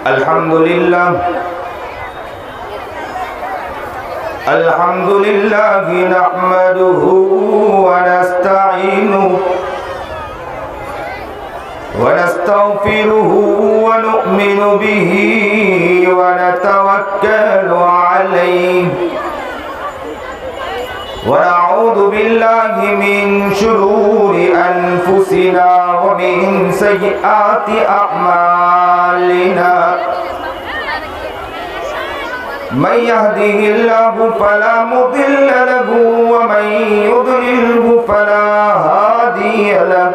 الحمد لله نحمده ونستعينه ونستغفره ونؤمن به ونتوكل عليه ونعوذ بالله من شرور أنفسنا ومن سيئات أعمالنا من يهده الله فلا مضل له ومن يضلله فلا هادي له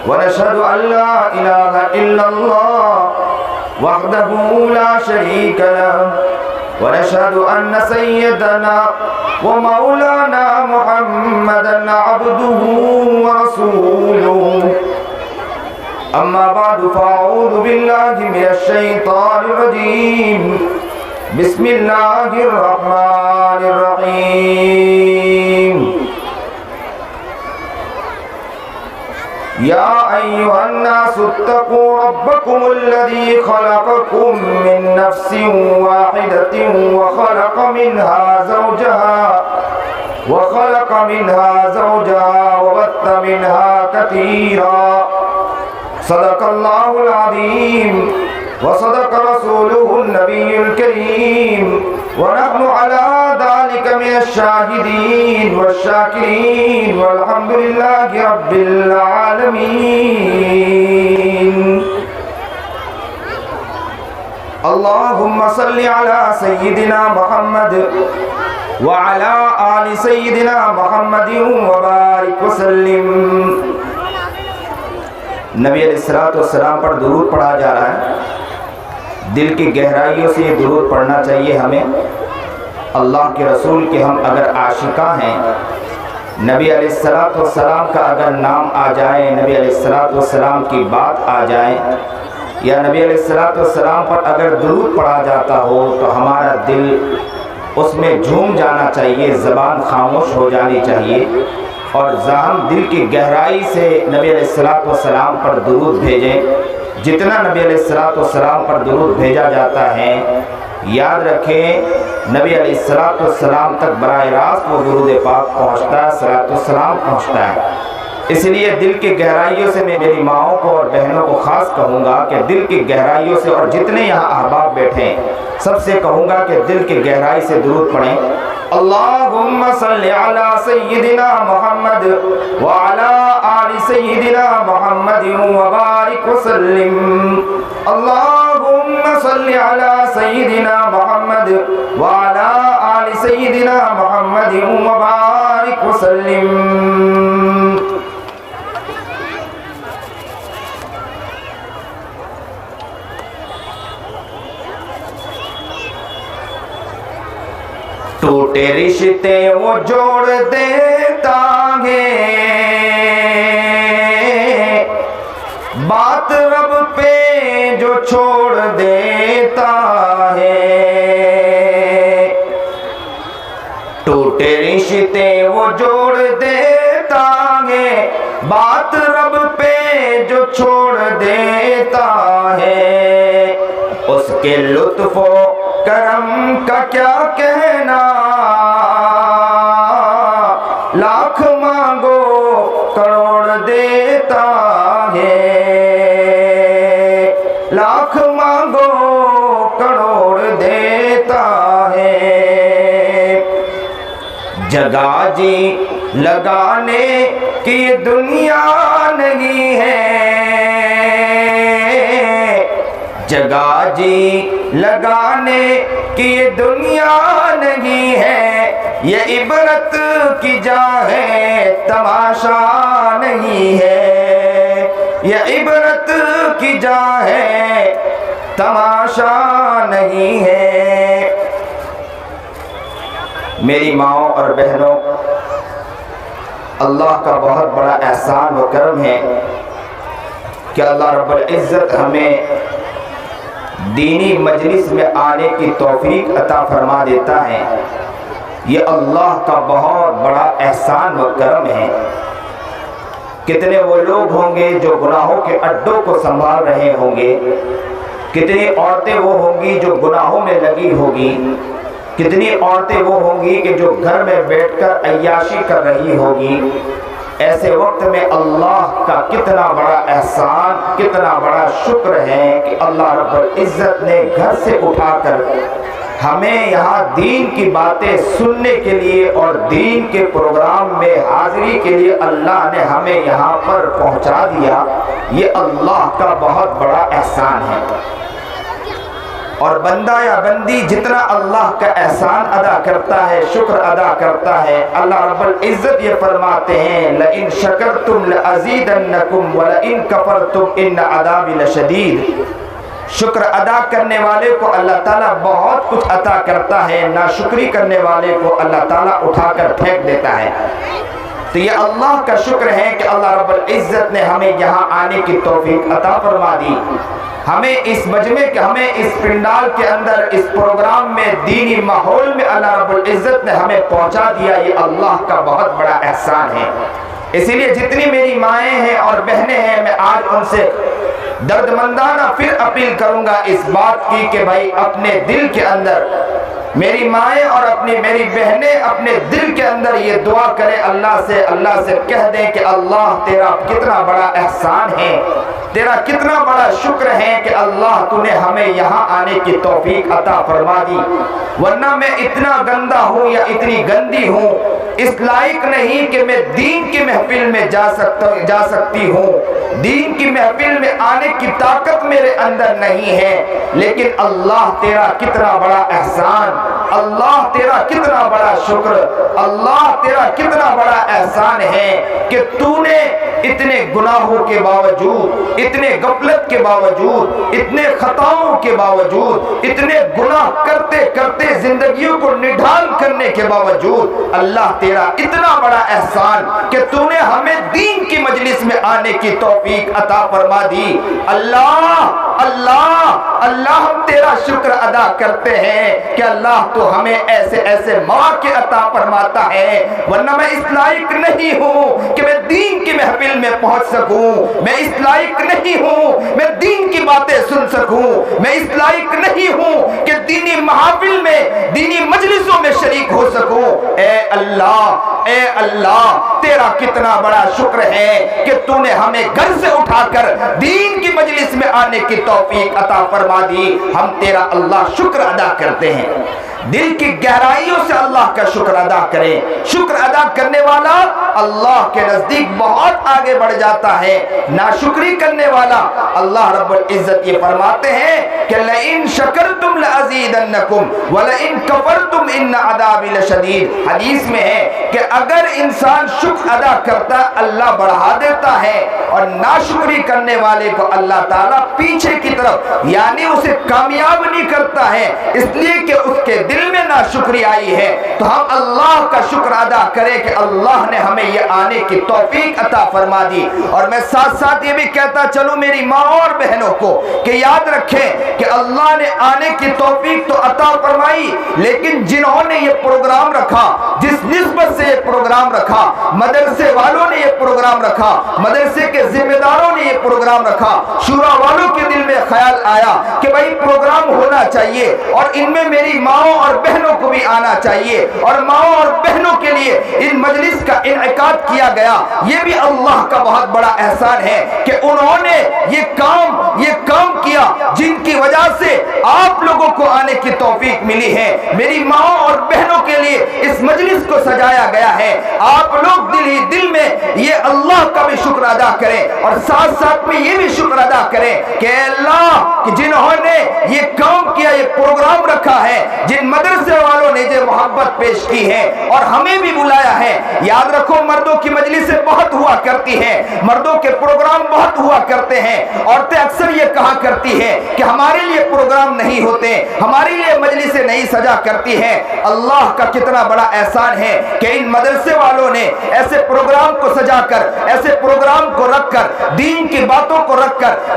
ونشهد أن لا إله إلا الله وحده لا شريك له ونشهد أن سيدنا ومولانا محمدا عبده ورسوله أما بعد فأعوذ بالله من الشيطان الرجيم بسم الله الرحمن الرحيم يا أيها الناس اتقوا ربكم الذي خلقكم من نفس واحدة وخلق منها زوجها وبث منها كثيرا صدق الله العظيم وصدق رسوله النبي الكريم ونحن على ذلك من الشاهدين والشاكرين والحمد لله رب العالمين اللهم صل على سيدنا محمد وعلى آل سيدنا محمد وبارك وسلم. نبی علیہ السلام پر درود پڑھا جا رہا ہے. دل کی گہرائیوں سے یہ درود پڑھنا چاہیے ہمیں. اللہ کے رسول کے ہم اگر عاشقاں ہیں، نبی علیہ السلام کا اگر نام آ جائے، نبی علیہ السلام کی بات آ جائے، یا نبی علیہ السلام پر اگر درود پڑھا جاتا ہو تو ہمارا دل اس میں جھوم جانا چاہیے، زبان خاموش ہو جانی چاہیے، اور ہم دل کی گہرائی سے نبی علیہ السلام پر درود بھیجیں. جتنا نبی علیہ السلام پر درود بھیجا جاتا ہے، یاد رکھیں نبی علیہ السلام تک براہ راست وہ درود پاک پہنچتا ہے، صلاۃ السلام پہنچتا ہے. اس لیے دل کی گہرائیوں سے میں میری ماؤں کو اور بہنوں کو خاص کہوں گا کہ دل کی گہرائیوں سے، اور جتنے یہاں احباب بیٹھے ہیں سب سے کہوں گا کہ دل کی گہرائی سے درود پڑھیں. اللہم صلی علی سیدنا محمد وعلی آل سیدنا محمد وبارک وسلم. اللہم صلی علی سیدنا محمد وعلی آل سیدنا محمد وبارک وسلم. ٹوٹے رشتے وہ جوڑ دیتا ہے، بات رب پہ جو چھوڑ دیتا ہے. ٹوٹے رشتے وہ جوڑ دیتا ہے، بات رب پہ جو چھوڑ دیتا ہے. اس کے لطف و کرم کا کیا کہنا، لاکھ مانگو کروڑ دیتا ہے. لاکھ مانگو کروڑ دیتا ہے. جگہ جی لگانے کی دنیا نہیں ہے، جگہ جی لگانے کی دنیا نہیں ہے. یہ عبرت کی جا ہے، تماشا نہیں ہے. یہ عبرت کی جا ہے، تماشا نہیں ہے. میری ماؤں اور بہنوں، اللہ کا بہت بڑا احسان و کرم ہے کہ اللہ رب العزت ہمیں دینی مجلس میں آنے کی توفیق عطا فرما دیتا ہے. یہ اللہ کا بہت بڑا احسان و کرم ہے. کتنے وہ لوگ ہوں گے جو گناہوں کے اڈوں کو سنبھال رہے ہوں گے، کتنی عورتیں وہ ہوں گی جو گناہوں میں لگی ہوگی، کتنی عورتیں وہ ہوں گی کہ جو گھر میں بیٹھ کر عیاشی کر رہی ہوگی۔ ایسے وقت میں اللہ کا کتنا بڑا احسان، کتنا بڑا شکر ہے کہ اللہ رب العزت نے گھر سے اٹھا کر ہمیں یہاں دین کی باتیں سننے کے لیے اور دین کے پروگرام میں حاضری کے لیے اللہ نے ہمیں یہاں پر پہنچا دیا۔ یہ اللہ کا بہت بڑا احسان ہے۔ اور بندہ یا بندی جتنا اللہ کا احسان ادا کرتا ہے، شکر ادا کرتا ہے، اللہ رب العزت یہ فرماتے ہیں لَإِن شَكَرْتُمْ لَأَزِيدَنَّكُمْ وَلَإِن كَفَرْتُمْ إِنَّ عَذَابِ لَشَدِيدٌ۔ شکر ادا کرنے والے کو اللہ تعالیٰ بہت کچھ عطا کرتا ہے، ناشکری کرنے والے کو اللہ تعالیٰ اٹھا کر پھینک دیتا ہے۔ تو یہ اللہ کا شکر ہے کہ اللہ رب العزت نے ہمیں یہاں آنے کی توفیق عطا فرما دی، ہمیں اس مجمع کے، ہمیں اس پنڈال کے اندر، اس پروگرام میں، دینی ماحول میں اللہ رب العزت نے ہمیں پہنچا دیا۔ یہ اللہ کا بہت بڑا احسان ہے۔ اسی لیے جتنی میری مائیں ہیں اور بہنیں ہیں، میں آج ان سے درد مندانہ پھر اپیل کروں گا اس بات کی کہ بھائی اپنے دل کے اندر، میری مائیں اور میری بہنیں اپنے دل کے اندر یہ دعا کریں اللہ سے کہہ دیں کہ اللہ تیرا کتنا بڑا احسان ہے، تیرا کتنا بڑا شکر ہے کہ اللہ تو نے ہمیں یہاں آنے کی توفیق عطا فرما دی، ورنہ میں اتنا گندا ہوں یا اتنی گندی ہوں، اس لائق نہیں کہ میں دین کی محفل میں جا سکتی ہوں، دین کی محفل میں آنے کی طاقت میرے اندر نہیں ہے، لیکن اللہ تیرا کتنا بڑا احسان، اللہ تیرا کتنا بڑا شکر، اللہ تیرا کتنا بڑا احسان ہے کہ تو نے اتنے گناہوں کے باوجود، اتنے غفلت کے باوجود، اتنے خطاؤں کے باوجود، اتنے گناہ کرتے کرتے زندگیوں کو نڈھال کرنے کے باوجود، اللہ تیرا اتنا بڑا احسان کہ تو نے ہمیں دین کی مجلس میں آنے کی توفیق عطا فرما دی۔ اللہ اللہ اللہ ہم تیرا شکر ادا کرتے ہیں کہ اللہ تو ہمیں ایسے ایسے مواقع عطا فرماتا ہے، ورنہ میں اس لائق نہیں ہوں کہ میں دین کی محفل میں پہنچ سکوں، میں اس لائق نہیں ہوں میں دین کی باتیں سن سکوں، میں اس لائق نہیں ہوں کہ دینی محافل میں، دینی مجلسوں میں شریک ہو سکوں۔ اے اللہ تیرا کتنا بڑا شکر ہے کہ تو نے ہمیں گھر سے اٹھا کر دین کی مجلس میں آنے کی توفیق عطا فرما دی۔ ہم تیرا اللہ شکر ادا کرتے ہیں، دل کی گہرائیوں سے اللہ کا شکر ادا کریں۔ شکر ادا کرنے والا اللہ کے نزدیک بہت آگے بڑھ جاتا ہے، ناشکری کرنے والا اللہ رب العزت یہ فرماتے ہیں کہ لَإِن شَكَرْتُمْ لَأَزِيدَنَّكُمْ وَلَئِن كَفَرْتُمْ إِنَّ عَذَابِ لَشَدِيدٌ۔ حدیث میں ہے کہ اگر انسان شکر ادا کرتا اللہ بڑھا دیتا ہے، اور ناشکری کرنے والے کو اللہ تعالیٰ پیچھے کی طرف یعنی اسے کامیاب نہیں کرتا ہے، اس لیے کہ اس کے دل میں ناشکری آئی ہے۔ تو ہم اللہ کا شکر ادا کریں کہ اللہ نے ہمیں یہ آنے کی توفیق عطا فرما دی۔ اور میں ساتھ ساتھ یہ بھی کہتا چلوں میری ماں اور بہنوں کو کہ یاد رکھیں کہ اللہ نے آنے کی توفیق تو عطا فرمائی، لیکن جنہوں نے یہ پروگرام رکھا، جس نسبت سے یہ پروگرام رکھا، مدرسے والوں نے یہ پروگرام رکھا، مدرسے کے ذمہ داروں نے یہ پروگرام رکھا، شورا والوں کے دل میں خیال آیا کہ بھائی پروگرام ہونا چاہیے اور ان میں میری ماں اور بہنوں کو بھی آنا چاہیے، اور ماں اور بہنوں کے لیے ان مجلس کا انعقاد کیا گیا۔ یہ بھی اللہ کا بہت بڑا احسان ہے کہ انہوں نے یہ کام کیا جن کی وجہ سے آپ لوگوں کو آنے کی توفیق ملی ہے۔ میری ماں اور بہنوں کے لیے اس مجلس کو سجایا گیا ہے۔ آپ لوگ دل ہی دل میں یہ اللہ کا بھی شکر ادا کریں، اور ساتھ ساتھ میں یہ بھی شکر ادا کریں کہ اللہ کہ جنہوں نے یہ کام کیا، یہ پروگرام رکھا ہے، جن مدرسے والوں نے جو محبت پیش کی ہے اور ہمیں بھی بلایا ہے۔ یاد رکھو مردوں کی مجلسیں بہت ہوا کرتی ہیں، مردوں کے پروگرام بہت ہوا کرتے ہیں، عورتیں اکثر یہ کہا کرتی ہیں کہ ہمارے لیے پروگرام نہیں ہوتے، ہمارے لیے مجلسیں نہیں سجا کرتی ہیں۔ اللہ کا کتنا بڑا احسان ہے کہ ان مدرسے والوں نے ایسے پروگرام کو سجا کر، ایسے پروگرام کو رکھ کر، دین کی باتوں کو رکھ کر،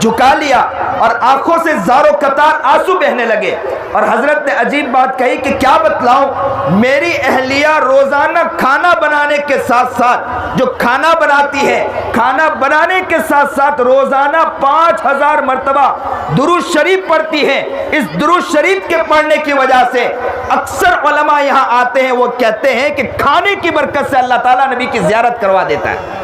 جھکا لیا اور آنکھوں سے زارو قطار آنسو بہنے لگے، اور حضرت نے عجیب بات کہی کہ کیا بتلاؤں، میری اہلیہ روزانہ کھانا بنانے کے ساتھ ساتھ جو کھانا بناتی ہے، کھانا بنانے کے ساتھ ساتھ روزانہ 5000 مرتبہ درود شریف پڑھتی ہے۔ اس درود شریف کے پڑھنے کی وجہ سے اکثر علماء یہاں آتے ہیں، وہ کہتے ہیں کہ کھانے کی برکت سے اللہ تعالیٰ نبی کی زیارت کروا دیتا ہے۔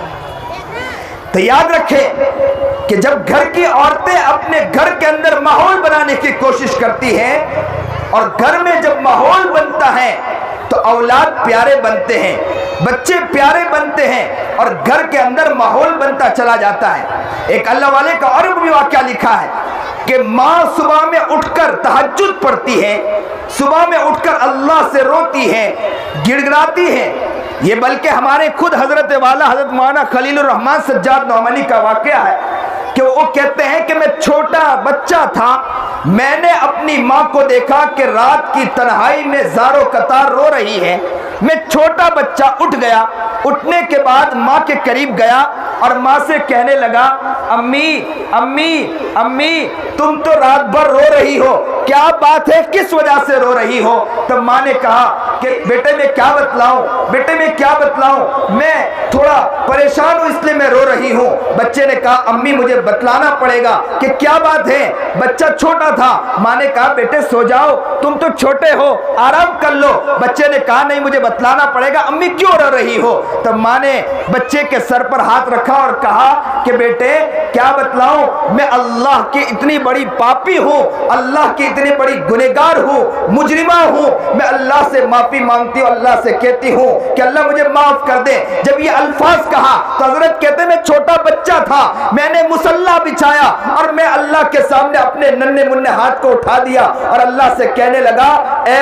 تو یاد رکھیں کہ جب گھر کی عورتیں اپنے گھر کے اندر ماحول بنانے کی کوشش کرتی ہیں، اور گھر میں جب ماحول بنتا ہے تو اولاد پیارے بنتے ہیں، بچے پیارے بنتے ہیں، اور گھر کے اندر ماحول بنتا چلا جاتا ہے۔ ایک اللہ والے کا اور بھی واقعہ لکھا ہے کہ ماں صبح میں اٹھ کر تہجد پڑھتی ہے، صبح میں اٹھ کر اللہ سے روتی ہے، گڑ گڑاتی ہے۔ یہ بلکہ ہمارے خود حضرت والا حضرت مولانا خلیل الرحمن سجاد نعمانی کا واقعہ ہے کہ وہ کہتے ہیں کہ میں چھوٹا بچہ تھا، میں نے اپنی ماں کو دیکھا کہ رات کی تنہائی میں زارو قطار رو رہی ہے۔ میں چھوٹا بچہ اٹھ گیا، اٹھنے کے بعد ماں کے قریب گیا اور ماں سے کہنے لگا، امی امی امی تم تو رات بھر رو رہی ہو، کیا بات ہے، کس وجہ سے رو رہی ہو؟ تو ماں نے کہا کہ بیٹے میں کیا بتلاؤں، بیٹے میں کیا بتلاؤں، میں تھوڑا پریشان ہوں اس لیے میں رو رہی ہوں۔ بچے نے کہا امی مجھے بتلانا پڑے گا کہ کیا بات ہے۔ بچہ چھوٹا تھا، ماں نے کہا بیٹے سو جاؤ، تم تو چھوٹے ہو، آرام کر لو۔ بچے نے کہا نہیں مجھے بتلانا پڑے گا، امی کیوں رو رہی ہو؟ تو ماں نے بچے کے سر پر ہاتھ رکھا اور کہا کہ بیٹے کیا بتلاؤں، میں اللہ کی اتنی بڑی پاپی ہوں، اللہ کی اتنی بڑی گنہگار ہوں، مجرمہ ہوں، میں اللہ سے معافی مانگتی ہوں، اللہ سے کہتی ہوں کہ اللہ مجھے معاف کر دے۔ جب یہ الفاظ کہا تو حضرت کہتے میں چھوٹا بچہ تھا، میں نے مصلی بچھایا اور میں اللہ کے سامنے اپنے ننھے منھے ہاتھ کو اٹھا دیا اور اللہ سے کہنے لگا اے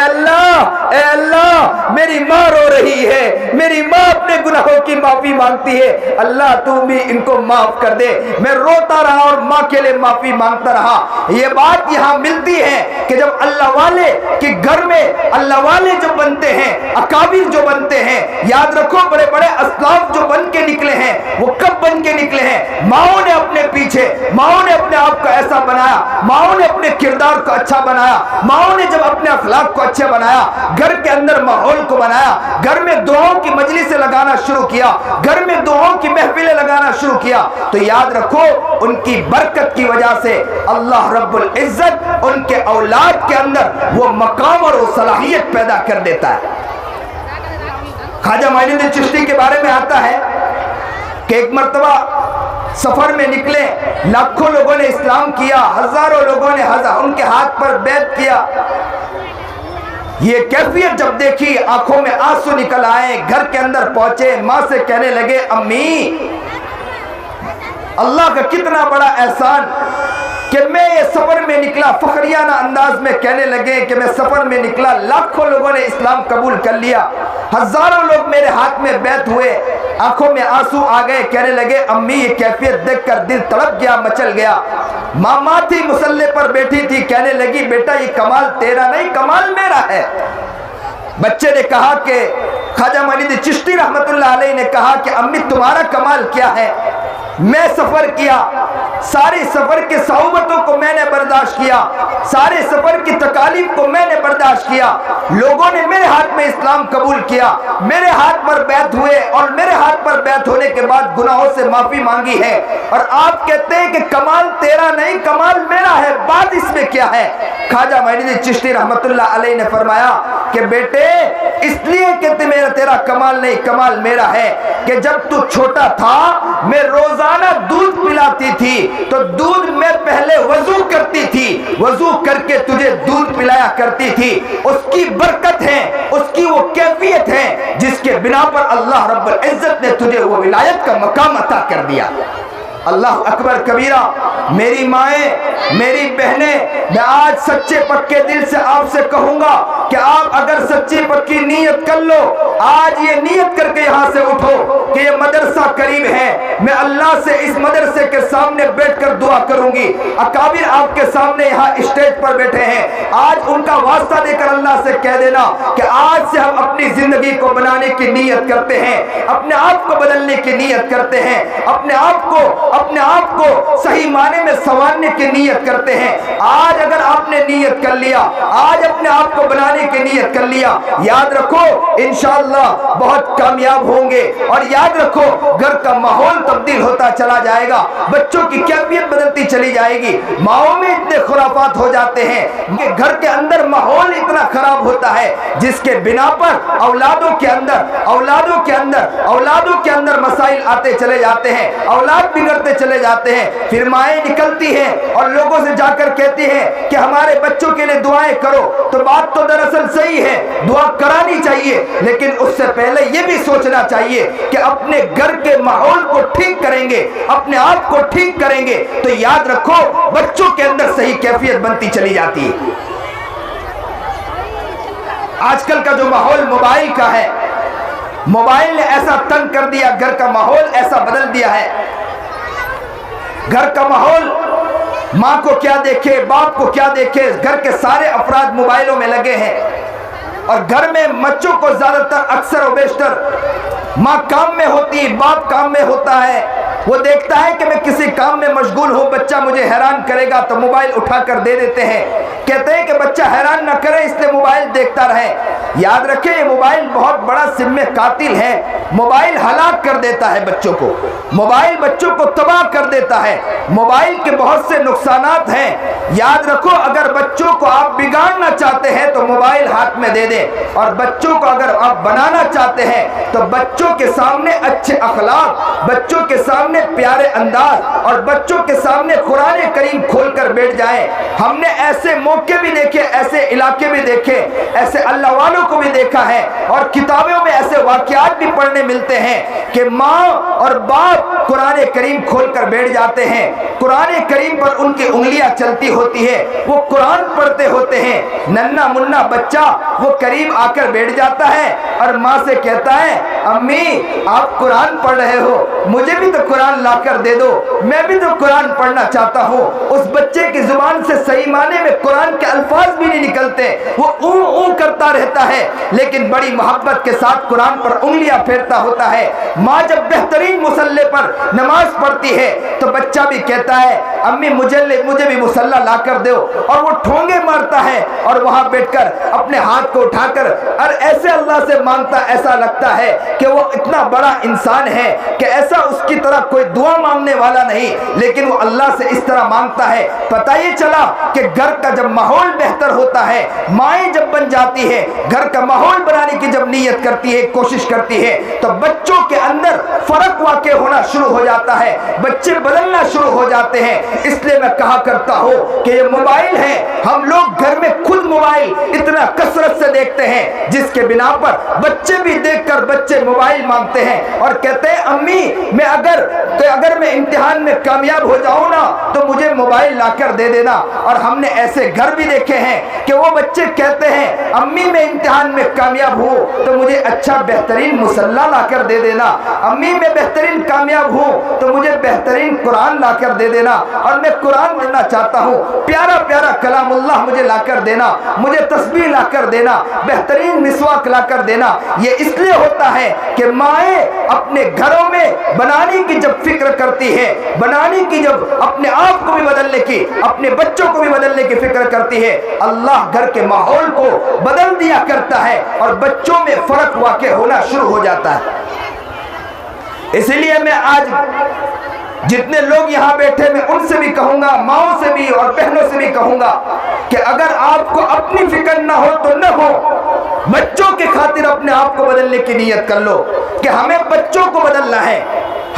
اللہ میری ماں رو رہی ہے، میری ماں اپنے گناہوں کی معافی مانگتی ہے، اللہ تو بھی ان کو معاف کر دے۔ میں روتا رہا اور ماں کے لیے معافی مانگتا رہا۔ یہ بات یہاں ملتی ہے کہ جب اللہ والے کے گھر میں اللہ والے جو بنتے ہیں، اکابر جو بنتے ہیں، یاد رکھو بڑے بڑے اسلاف جو بن کے نکلے ہیں وہ کب بن کے نکلے ہیں؟ ماؤں نے اپنے پیچھے، ماؤں نے اپنے آپ کو ایسا بنایا، ماؤں نے اپنے کردار کو اچھا بنایا، ماؤں نے جب اپنے اخلاق کو اچھا بنایا، گھر کے اندر ماحول کو بنایا، گھر میں دعاؤں کی مجلسیں لگانا شروع کیا، گھر میں دعاؤں کی محفلیں لگانا شروع کیا، تو یاد رکھو ان کی برکت کی وجہ سے اللہ رب العزت ان کے اولاد کے اندر وہ مقام اور وہ صلاحیت پیدا کر دیتا ہے۔ خواجہ معین الدین چشتی کے بارے میں آتا ہے کہ ایک مرتبہ سفر میں نکلے، لاکھوں لوگوں نے اسلام کیا، ہزاروں لوگوں نے ان کے ہاتھ پر بیعت کیا۔ یہ کیفیت جب دیکھی آنکھوں میں آنسو نکل آئے، گھر کے اندر پہنچے، ماں سے کہنے لگے امی اللہ کا کتنا بڑا احسان کہ میں یہ سفر میں نکلا، فخریانہ انداز میں کہنے لگے کہ میں سفر میں نکلا، لاکھوں لوگوں نے اسلام قبول کر لیا، ہزاروں لوگ میرے ہاتھ میں بیعت ہوئے، آنکھوں میں آنسو آ گئے، کہنے لگے امی یہ کیفیت دیکھ کر دل تڑپ گیا، مچل گیا۔ ماں تھی مصلی پر بیٹھی تھی، کہنے لگی بیٹا یہ کمال تیرا نہیں، کمال میرا ہے۔ بچے نے کہا کہ خواجہ معین الدین چشتی رحمت اللہ علیہ نے کہا کہ امی تمہارا کمال کیا ہے؟ میں سفر کیا، سارے سفر کے صعوبتوں کو میں نے برداشت کیا، سارے سفر کی تکالیف کو میں نے برداشت کیا، لوگوں نے میرے ہاتھ میں اسلام قبول کیا، میرے ہاتھ پر بیعت ہوئے، اور میرے ہاتھ پر بیعت ہونے کے بعد گناہوں سے معافی مانگی ہے، اور آپ کہتے ہیں کہ کمال تیرا نہیں کمال میرا ہے، بات اس میں کیا ہے؟ خواجہ معین الدین چشتی رحمت اللہ علیہ نے فرمایا کہ بیٹے اس لیے کہ تیرا کمال نہیں کمال میرا ہے کہ جب تو چھوٹا تھا میں روزانہ دودھ پلاتی تھی تو دودھ میں پہلے وضو کرتی تھی، وضو کر کے تجھے دودھ پلایا کرتی تھی، اس کی برکت ہے، اس کی وہ کیفیت ہے جس کے بنا پر اللہ رب العزت نے تجھے وہ ولایت کا مقام عطا کر دیا۔ اللہ اکبر کبیرہ۔ میری مائیں، میری بہنیں، میں آج سچے پکے دل سے آپ سے کہوں گا کہ آپ اگر سچی پکی نیت کر لو، آج یہ نیت کر کے یہاں سے اٹھو کہ یہ مدرسہ قریب ہے، میں اللہ سے اس مدرسے کے سامنے بیٹھ کر دعا کروں گی۔ اکابر آپ کے سامنے یہاں اسٹیج پر بیٹھے ہیں، آج ان کا واسطہ دے کر اللہ سے کہہ دینا کہ آج سے ہم اپنی زندگی کو بنانے کی نیت کرتے ہیں، اپنے آپ کو بدلنے کی نیت کرتے ہیں، اپنے آپ کو صحیح معنی میں سنوارنے کی نیت کرتے ہیں۔ آج اگر آپ نے نیت کر لیا، آج اپنے آپ کو بنانے کی نیت کر لیا، یاد رکھو انشاءاللہ بہت کامیاب ہوں گے۔ اور یاد رکھو گھر کا ماحول تبدیل ہوتا چلا جائے گا، بچوں کی کیفیت بدلتی چلی جائے گی۔ ماؤں میں اتنے خرافات ہو جاتے ہیں کہ گھر کے اندر ماحول اتنا خراب ہوتا ہے جس کے بنا پر اولادوں کے اندر مسائل آتے چلے جاتے ہیں، اولاد بگڑتے چلے جاتے ہیں۔ پھر مائیں نکلتی ہیں اور لوگوں سے جا کر کہتی ہیں کہ ہمارے بچوں کے لیے دعائیں کرو، تو بات تو دراصل صحیح ہے، دعا کرانی چاہیے، لیکن اس سے پہلے یہ بھی سوچنا چاہیے کہ اپنے گھر کے ماحول کو ٹھیک کریں گے، اپنے آپ کو ٹھیک کریں گے تو یاد رکھو بچوں کے اندر صحیح کیفیت بنتی چلی جاتی ہے۔ آج کل کا جو ماحول موبائل کا ہے، موبائل نے ایسا تنگ کر دیا، گھر کا ماحول ایسا بدل دیا ہے۔ گھر کا ماحول ماں کو کیا دیکھے، باپ کو کیا دیکھے، گھر کے سارے افراد موبائلوں میں لگے ہیں، اور گھر میں بچوں کو زیادہ تر اکثر و بیشتر ماں کام میں ہوتی ہے، باپ کام میں ہوتا ہے، وہ دیکھتا ہے کہ میں کسی کام میں مشغول ہوں، بچہ مجھے حیران کرے گا تو موبائل اٹھا کر دے دیتے ہیں، کہتے ہیں کہ بچہ حیران نہ کرے اس لیے موبائل دیکھتا رہے۔ یاد رکھیں یہ موبائل بہت بڑا سم قاتل ہے، موبائل ہلاک کر دیتا ہے بچوں کو، موبائل بچوں کو تباہ کر دیتا ہے، موبائل کے بہت سے نقصانات ہیں۔ یاد رکھو اگر بچوں کو آپ بگاڑنا چاہتے ہیں تو موبائل ہاتھ میں دے دیں، اور بچوں کو اگر آپ بنانا چاہتے ہیں تو بچوں کے سامنے اچھے اخلاق، بچوں کے سامنے پیارے انداز، اور بچوں کے سامنے قرآن کریم کھول کر بیٹھ جائیں۔ ہم نے ایسے موقع بھی دیکھے، ایسے علاقے بھی دیکھے، ایسے اللہ والوں کو بھی دیکھا ہے، اور کتابوں میں ایسے واقعات بھی پڑھنے ملتے ہیں کہ ماں اور باپ قرآن کریم کھول کر بیٹھ جاتے ہیں، قرآن کریم پر ان کی انگلیاں چلتی ہوتی ہے، وہ قرآن پڑھتے ہوتے ہیں، ننھا منا بچہ وہ قریب آ کر بیٹھ جاتا ہے اور ماں سے کہتا ہے امی آپ قرآن پڑھ رہے ہو، مجھے بھی تو قرآن لا کر دے دو، میں بھی تو قرآن پڑھنا چاہتا ہوں۔ اس بچے کی زبان سے صحیح معنی میں قرآن کے الفاظ بھی نہیں نکلتے، وہ اون کرتا رہتا ہے، لیکن بڑی محبت کے ساتھ قرآن پر انگلیاں پھیرتا ہوتا ہے۔ ماں جب بہترین مصلی پر نماز پڑھتی ہے تو بچہ بھی کہتا ہے امی مجھے بھی مصلی لا کر دو، اور وہ ٹھونگے مارتا ہے اور وہاں بیٹھ کر اپنے ہاتھ کو اٹھا کر اور ایسے اللہ سے مانگتا، ایسا لگتا ہے کہ وہ اتنا بڑا انسان ہے کہ ایسا اس کی طرح کوئی دعا مانگنے والا نہیں، لیکن وہ اللہ سے اس طرح مانگتا ہے۔ پتہ یہ چلا کہ گھر کا جب ماحول بہتر ہوتا ہے، مائیں جب بن جاتی ہے، گھر کا ماحول بنانے کی جب نیت کرتی ہے، کوشش کرتی ہے، تو بچوں کے اندر فرق واقع ہونا شروع ہو جاتا ہے، بچے بدلنا شروع ہو جاتے ہیں۔ اس لیے میں کہا کرتا ہوں کہ یہ موبائل ہے، ہم لوگ گھر میں خود موبائل اتنا کثرت سے دیکھتے ہیں جس کے بنا پر بچے بھی دیکھ کر بچے موبائل مانگتے ہیں اور کہتے ہیں امی اگر میں امتحان میں کامیاب ہو جاؤں نا تو مجھے موبائل لا کر دے دینا۔ اور ہم نے ایسے گھر بھی دیکھے ہیں کہ وہ بچے کہتے ہیں امی میں امتحان میں کامیاب ہوں تو مجھے اچھا بہترین مصلی لا کر دے دینا، امی میں بہترین کامیاب ہوں تو مجھے بہترین قرآن لا کر دے دینا، اور میں قرآن پڑھنا چاہتا ہوں، پیارا پیارا کلام اللہ مجھے لا کر دینا، مجھے تسبیح لا کر دینا، بہترین مسواک لا کر دینا۔ یہ اس لیے ہوتا ہے کہ مائیں اپنے گھروں میں بنانے کی جب فکر کرتی ہے، بنانے کی جب اپنے آپ کو بھی بدلنے کی، اپنے بچوں کو بھی بدلنے کی فکر کرتی ہے، اللہ گھر کے ماحول کو بدل دیا کرتا ہے اور بچوں میں فرق واقع ہونا شروع ہو جاتا ہے۔ اسی لیے میں آج جتنے لوگ یہاں بیٹھے میں ان سے بھی کہوں گا، ماؤں سے بھی اور بہنوں سے بھی کہوں گا کہ اگر آپ کو اپنی فکر نہ ہو تو نہ ہو، بچوں کی خاطر اپنے آپ کو بدلنے کی نیت کر لو کہ ہمیں بچوں کو بدلنا ہے،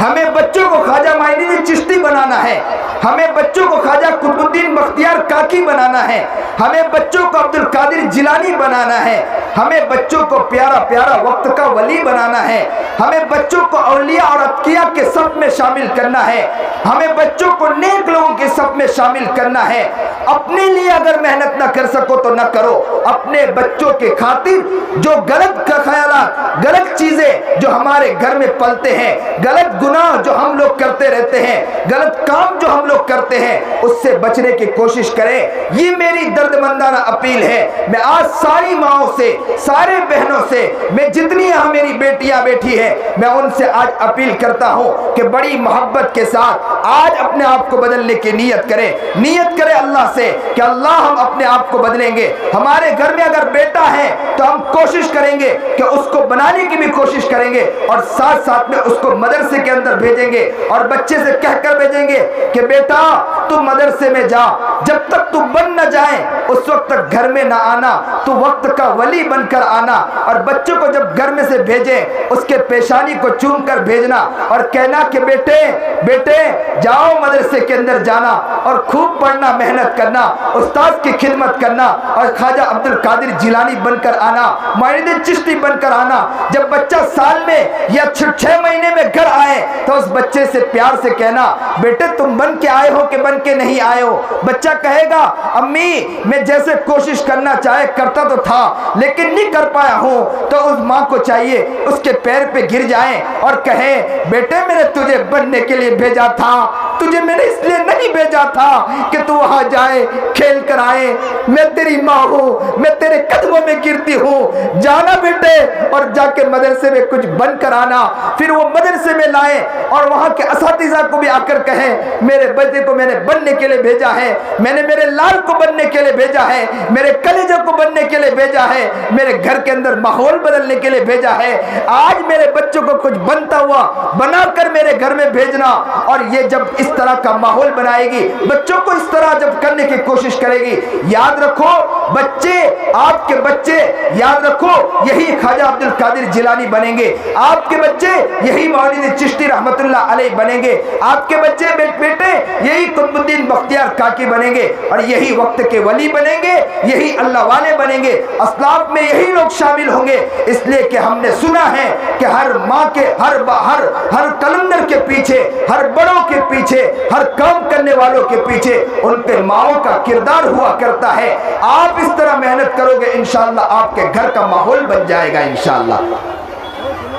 ہمیں بچوں کو خواجہ معین الدین چشتی بنانا ہے، ہمیں بچوں کو خواجہ قطب الدین بختیار کاکی بنانا ہے، ہمیں بچوں کو عبد القادر جیلانی بنانا ہے، ہمیں بچوں کو پیارا پیارا وقت کا ولی بنانا ہے، ہمیں بچوں کو اولیاء اور اتقیاء کے صف میں شامل کرنا ہے، ہمیں بچوں کو نیک لوگوں کے صف میں شامل کرنا ہے۔ اپنے لیے اگر محنت نہ کر سکو تو نہ کرو، اپنے بچوں کے خاطر جو غلط خیالات، غلط چیزیں جو ہمارے گھر میں پلتے ہیں، غلط گناہ جو ہم لوگ کرتے رہتے ہیں، غلط کام جو ہم لوگ کرتے ہیں، اس سے بچنے کی کوشش کریں۔ یہ میری درد مندانہ اپیل ہے۔ میں آج ساری ماؤں سے، سارے بہنوں سے، میں جتنی یہاں میری بیٹیاں بیٹھی ہیں، میں ان سے آج اپیل کرتا ہوں کہ بڑی محبت کے ساتھ آج اپنے آپ کو بدلنے کی نیت کریں، نیت کریں اللہ سے کہ اللہ ہم اپنے آپ کو بدلیں گے۔ ہمارے گھر میں اگر بیٹا ہے تو ہم کوشش کریں گے کہ اس کو بنانے کی بھی کوشش کریں گے، اور ساتھ ساتھ میں اس کو مدرسے کے اندر بھیجیں گے، اور بچے سے کہہ کر بھیجیں گے کہ بیٹا تو مدرسے میں جا، جب تک تو بن نہ جائے اس وقت تک گھر میں نہ آنا، تو وقت کا ولی بن کر آنا۔ اور بچوں کو جب گھر میں سے بھیجیں اس کے پیشانی کو چوم کر بھیجنا اور کہنا کہ بیٹے جاؤ مدرسے کے اندر جانا اور خوب پڑھنا، محنت کرنا، استاد کی خدمت کرنا، اور خواجہ عبد القادر جیلانی بن کر آنا، معین چشتی بن کر آنا۔ جب بچہ سال میں یا 6 مہینے میں گھر آئے تو اس بچے سے پیار سے کہنا بیٹے تم بن کے آئے ہو کہ بن کے نہیں آئے ہو۔ بچہ کہے گا امی میں جیسے کوشش کرنا چاہے کرتا تو تھا لیکن نہیں کر پایا ہوں، تو اس ماں کو چاہیے اس کے پیر پہ گر جائیں اور کہیں بیٹے میں نے تجھے بننے کے لیے بھیجا تھا، تجھے میں نے اس لیے نہیں بھیجا تھا کہ تو وہاں جائے کھیل کر آئے، میں تیری ماں ہوں، میں تیرے قدموں میں گرتی ہوں، جانا بیٹے اور جا کے مدرسے میں کچھ بن کر آنا۔ پھر وہ مدرسے میں لائیں اور وہاں کے اساتذہ کو بھی آ کر کہیں میرے بیٹے کو میں نے بننے کے لیے بھیجا ہے، میں نے میرے لال کو بننے کے لیے بھیجا ہے، میرے کلیجے کو بننے کے لیے بھیجا ہے، میرے گھر کے اندر ماحول بدلنے کے لیے بھیجا ہے۔ آج میرے بچوں کو کچھ بنتا ہوا بنا کر میرے گھر میں بھیجنا، اور یہ جب اس طرح کا ماحول بنائے گی، بچوں کو اس طرح جب کرنے کی کوشش کرے گی، یاد رکھو بچے، آپ کے بچے یاد رکھو یہی خواجہ عبد القادر جیلانی بنیں گے، آپ کے بچے یہی مولوی چشتی رحمت اللہ علیہ بنیں گے، آپ کے بچے بیٹے یہی قطب الدین بختیار کاکی بنیں گے، اور یہی وقت کے ولی بنیں گے، یہی اللہ والے بنیں گے، اسلاف میں یہی لوگ شامل ہوں گے۔ اس لیے کہ ہم نے سنا ہے کہ ہر ماں کے ہر کلندر کے پیچھے، ہر بڑوں کے پیچھے، ہر کام کرنے والوں کے پیچھے ان کے ماؤں کا کردار ہوا کرتا ہے۔ آپ اس طرح محنت کرو گے انشاءاللہ آپ کے گھر کا ماحول بن جائے گا انشاءاللہ۔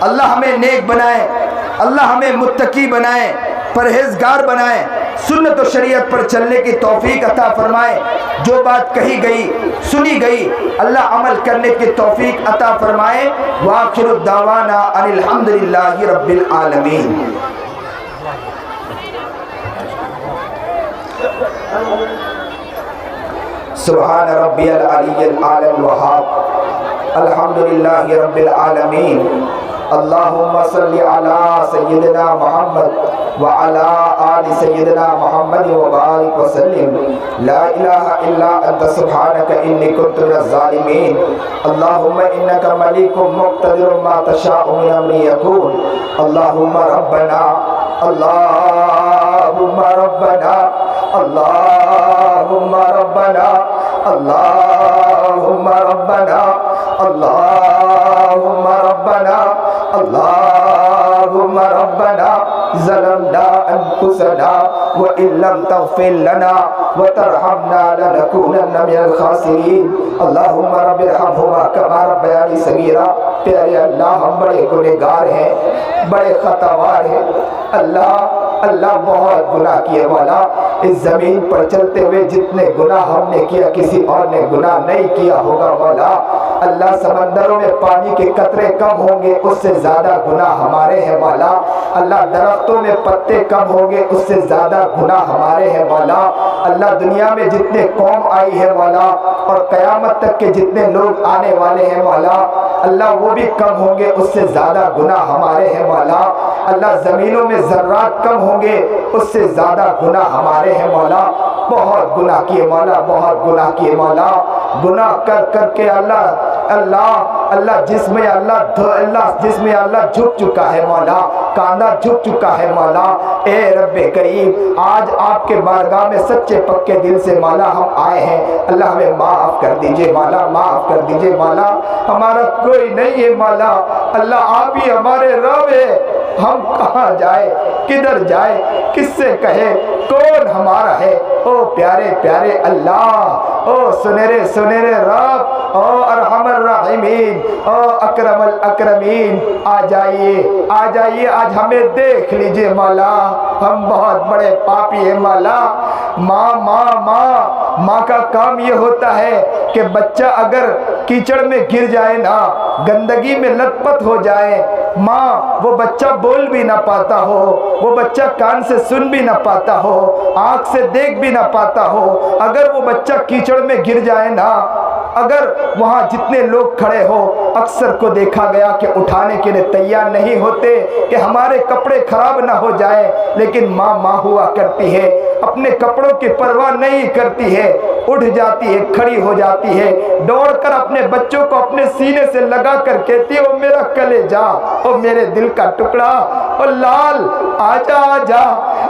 اللہ ہمیں نیک بنائے، اللہ ہمیں متقی بنائے، پرہیزگار بنائے، سنت و شریعت پر چلنے کی توفیق عطا فرمائے۔ جو بات کہی گئی سنی گئی اللہ عمل کرنے کی توفیق عطا فرمائے۔ وآخر الدعوانا ان الحمدللہ رب العالمین۔ سبحان ربی العلی الاعلی الوہاب الحمدللہ رب العالمین۔ اللہم صلی علی سیدنا محمد وعلی آل سیدنا محمد وبارک وسلم۔ لا الہ الا انت سبحانک انی کنت من الظالمین۔ اللہم انک ملیک مقتدر ما تشاء من امر یکون۔ اللہم ربنا اللہم ربنا اللہم ربنا اللہم ربنا اللہم ربنا اللہم ربنا ظلمنا انفسنا وإن لم تغفر لنا وترحمنا لنكونن من الخاسرین۔ اللہم رب ارحمہما کما ربیانی صغیرا۔ پیارے اللہ ہم بڑے گنہگار ہیں، بڑے خطاوار ہیں، اللہ بہت گناہ کیے والا۔ اس زمین پر چلتے ہوئے جتنے گناہ ہم نے کیا کسی اور نے گناہ نہیں کیا ہوگا مولا۔ اللہ سمندروں میں پانی کے قطرے کم ہوں گے اس سے زیادہ گناہ ہمارے ہیں مولا۔ اللہ درختوں میں پتے کم ہوں گے اس سے زیادہ گناہ ہمارے ہیں مولا۔ اللہ دنیا میں جتنے قوم آئی ہے مولا اور قیامت تک کے جتنے لوگ آنے والے ہیں مولا، اللہ وہ بھی کم ہوں گے اس سے زیادہ گناہ ہمارے ہیں مولا۔ اللہ زمینوں میں ذرات کم ہوں گے اس سے زیادہ گناہ ہمارے ہیں مولا۔ بہت گناہ کیے مولا، بہت گناہ کیے مولا۔ گناہ کر کر کے اللہ جس میں اللہ جھک چکا ہے مولا، کاندھا جھک چکا ہے مولا۔ اے رب کریم آج آپ کے بارگاہ میں سچے پکے دل سے مولا ہم آئے ہیں، اللہ ہمیں معاف کر دیجئے مولا، معاف کر دیجئے مولا، ہمارا کوئی نہیں ہے مولا، اللہ آپ ہی ہمارے رب ہے، ہم کہاں جائے، کدھر جائے، کس سے کہے، کون ہمارا ہے؟ او پیارے پیارے اللہ، او سنہرے سنہرے رب، او ارحم الراحمین، او اکرم الاکرمین، آ جائیے آ جائیے، آج ہمیں دیکھ لیجئے مولا، ہم بہت بڑے پاپی ہیں مولا۔ ماں کا کام یہ ہوتا ہے کہ بچہ اگر کیچڑ میں گر جائے نا، گندگی میں لت پت ہو جائے، ماں وہ بچہ بول بھی نہ پاتا ہو، وہ بچہ کان سے سن بھی نہ پاتا ہو، آنکھ سے دیکھ بھی نہ پاتا ہو، اگر وہ بچہ کیچڑ میں گر جائے نا، اگر وہاں جتنے لوگ کھڑے ہو اکثر کو دیکھا گیا کہ اٹھانے کے لیے تیار نہیں ہوتے کہ ہمارے کپڑے خراب نہ ہو جائے، لیکن ماں ہوا کرتی ہے، اپنے کپڑوں کی پرواہ نہیں کرتی ہے، اٹھ جاتی ہے، کھڑی ہو جاتی ہے، دوڑ کر اپنے بچوں کو اپنے سینے سے لگا کر کہتی ہے، او میرا کلیجا، او میرے دل کا ٹکڑا، او لال آجا آجا،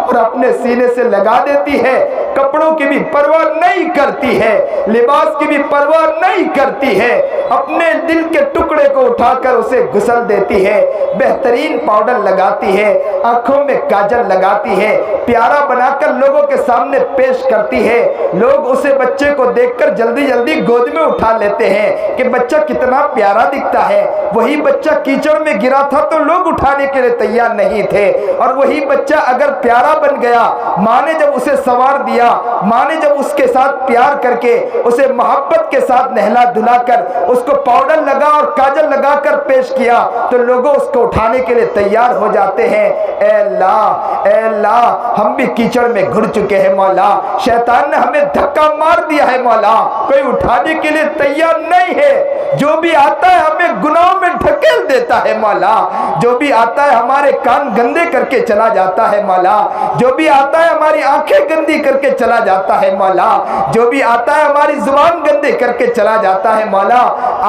اور اپنے سینے سے لگا دیتی ہے، کپڑوں کی بھی پرواہ نہیں کرتی ہے، لباس کی بھی پرواہ نہیں کرتی ہے، اپنے دل کے ٹکڑے کو اٹھا کر اسے غسل دیتی ہے، بہترین پاؤڈر لگاتی ہے، آنکھوں میں کاجل لگاتی ہے، پیارا بنا کر لوگوں کے سامنے پیش کرتی ہے، لوگ اسے بچے کو دیکھ کر جلدی جلدی گود میں اٹھا لیتے ہیں کہ بچہ کتنا پیارا دکھتا ہے، وہی بچہ کیچڑ میں گرا تھا تو لوگ اٹھانے کے لیے تیار نہیں تھے، اور وہی بچہ اگر پیارا بن گیا، ماں نے جب اسے سنوار دیا، ماں نے جب اس کے ساتھ پیار کر کے اسے محبت کے ساتھ نہلا دھلا کر اس کو پاؤڈر لگا اور کاجل لگا کر پیش کیا تو لوگوں اس کو اٹھانے کے لیے تیار ہو جاتے ہیں۔ اے اللہ ہم بھی کیچڑ میں گھر چکے ہیں مولا، شیطان نے ہمیں دھکا مار دیا ہے مولا، کوئی اٹھانے کے لیے تیار نہیں ہے، جو بھی آتا ہے ہمیں گناہوں میں ڈھکیل دیتا ہے مولا، جو بھی آتا ہے ہمارے کان گندے کر کے چلا جاتا ہے مولا، جو بھی آتا ہے ہماری آنکھیں گندی کر کے چلا جاتا ہے مولا، جو بھی آتا ہے ہماری زبان گندے کر کے چلا جاتا ہے مولا،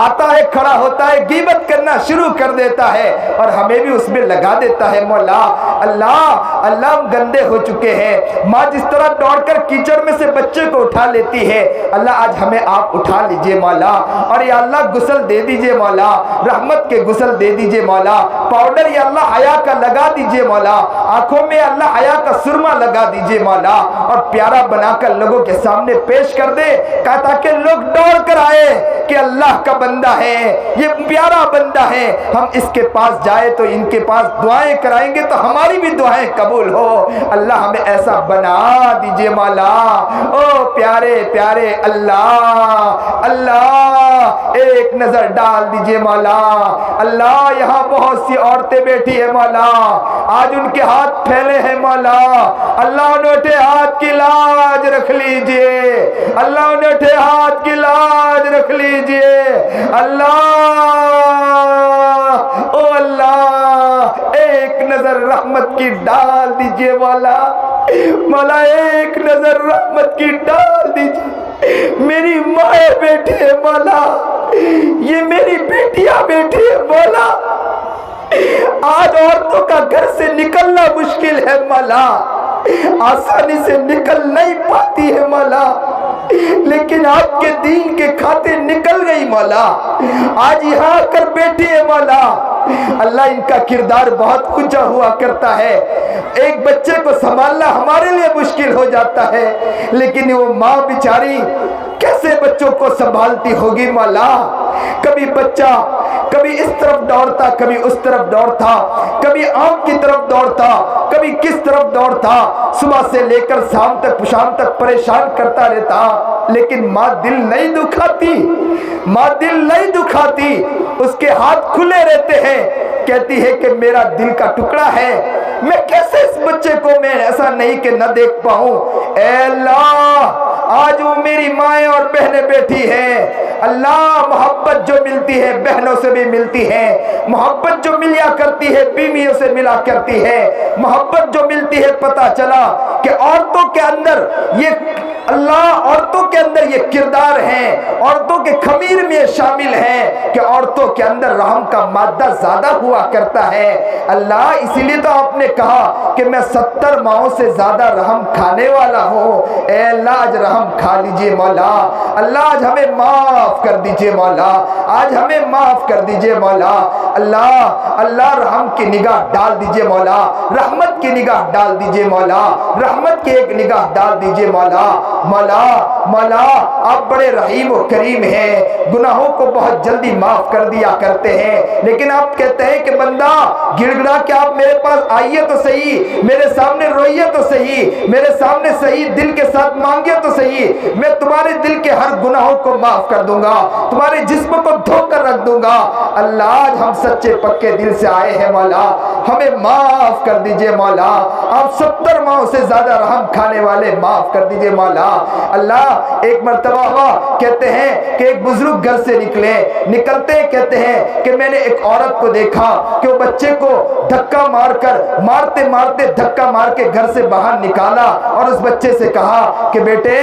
آتا ہے کھڑا ہوتا ہے غیبت کرنا شروع کر دیتا ہے اور ہمیں بھی اس میں لگا دیتا ہے مولا۔ اللہ ہم گندے ہو چکے ہیں، ماں جس طرح دوڑ کر کیچڑ میں سے بچے کو اٹھا لیتی ہے، اللہ آج ہمیں آپ اٹھا لیجئے مولا، اور یا اللہ غسل دے دیجئے مولا، رحمت کے غسل دے دیجئے مولا، پاؤڈر یا اللہ حیا کا لگا دیجئے مولا، آنکھوں میں اللہ حیا کا سرما لگا دیجئے مولا، اور پیارا بنا کر لوگوں کے سامنے پیش کر دے تاکہ لوگ دوڑ کر آئے کہ اللہ کا بندہ ہے، یہ پیارا بندہ ہے، ہم اس کے پاس جائے تو ان کے پاس دعائیں کرائیں گے تو ہماری بھی دعائیں قبول ہو، اللہ ہمیں ایسا بنا دیجئے مولا۔ او پیارے پیارے اللہ ایک نظر ڈال دیجئے مولا، اللہ یہاں بہت سی عورتیں بیٹھی ہیں مولا، آج ان کے ہاتھ پھیلے ہیں مولا، اللہ انوٹھے ہاتھ کی لاج رکھ لیجئے، اللہ انوٹھے ہاتھ کی لاج رکھ لیجئے، او اللہ ایک نظر رحمت کی ڈال دیجئے مولا ایک نظر رحمت کی ڈال دیجئے، میری مائیں بیٹھی ہے مولا، یہ میری بیٹیاں بیٹھی ہے مولا، آج عورتوں کا گھر سے نکلنا مشکل ہے مولا، آسانی سے نکل نہیں پاتی ہے مولا، لیکن آپ کے دین کے کھاتے نکل گئی مولا، آج یہاں آ کر بیٹھی ہے مولا، اللہ ان کا کردار بہت اونچا ہوا کرتا ہے، ایک بچے کو سنبھالنا ہمارے لیے مشکل ہو جاتا ہے، لیکن وہ ماں بیچاری کیسے بچوں کو سنبھالتی ہوگی مولا، کبھی بچہ کبھی اس طرف دوڑتا کبھی اس طرف دوڑتا، کبھی آنکھ کی طرف دوڑتا کبھی کس طرف دوڑتا، صبح سے لے کر شام تک پریشان کرتا رہتا، لیکن ماں دل نہیں دکھاتی، ماں دل نہیں دکھاتی، اس کے ہاتھ کھلے رہتے ہیں، کہتی ہے کہ میرا دل کا ٹکڑا ہے، میں کیسے اس بچے کو میں ایسا نہیں کہ نہ دیکھ پاؤں، اے اللہ آج وہ میری مائیں اور بہنیں بیٹھی ہیں، اللہ محبت جو ملتی ہے بہنوں سے بھی ملتی ہے، محبت جو ملیا کرتی ہے بیویوں سے ملا کرتی ہے، محبت جو ملتی ہے پتہ چلا کہ عورتوں کے اندر یہ اللہ عورتوں کے اندر یہ کردار ہیں، عورتوں کے خمیر میں شامل ہیں کہ عورتوں کے اندر رحم کا مادہ زیادہ ہوا کرتا ہے۔ اللہ اسی لیے تو آپ نے کہا کہ میں 70 ماہوں سے زیادہ رحم کھانے والا ہوں۔ اے اللہ آج رحم کھا لیجئے مولا، اللہ آج ہمیں معاف کر دیجئے مولا، آج ہمیں معاف کر دیجئے مولا۔ اللہ رحم کی نگاہ ڈال دیجئے مولا، رحمت کی نگاہ ڈال دیجئے مولا، رحمت کی ایک نگاہ ڈال دیجئے مولا۔ مولا آپ بڑے رحیم و کریم ہیں، گناہوں کو بہت جلدی معاف کر دیا کرتے ہیں، لیکن آپ کہتے ہیں کہ بندہ گڑ گڑا کہ آپ میرے پاس آئیے تو صحیح، میرے سامنے روئیے تو صحیح، میرے سامنے صحیح دل کے ساتھ مانگے تو صحیح، میں تمہارے دل کے ہر گناہوں کو معاف کر دوں گا، تمہارے جسم کو دھو کر رکھ دوں گا۔ اللہ آج ہم سچے پکے دل سے آئے ہیں مولا، ہمیں معاف کر دیجئے مولا، آپ 70 ماہوں سے زیادہ رحم کھانے والے معاف کر دیجئے مولا۔ اللہ ایک مرتبہ ہوا، کہتے ہیں کہ ایک بزرگ گھر سے نکلتے کہتے ہیں کہ میں نے ایک عورت کو دیکھا کہ وہ بچے کو دھکا مارتے دھکا مار کے گھر سے باہر نکالا اور اس بچے سے کہا کہ بیٹے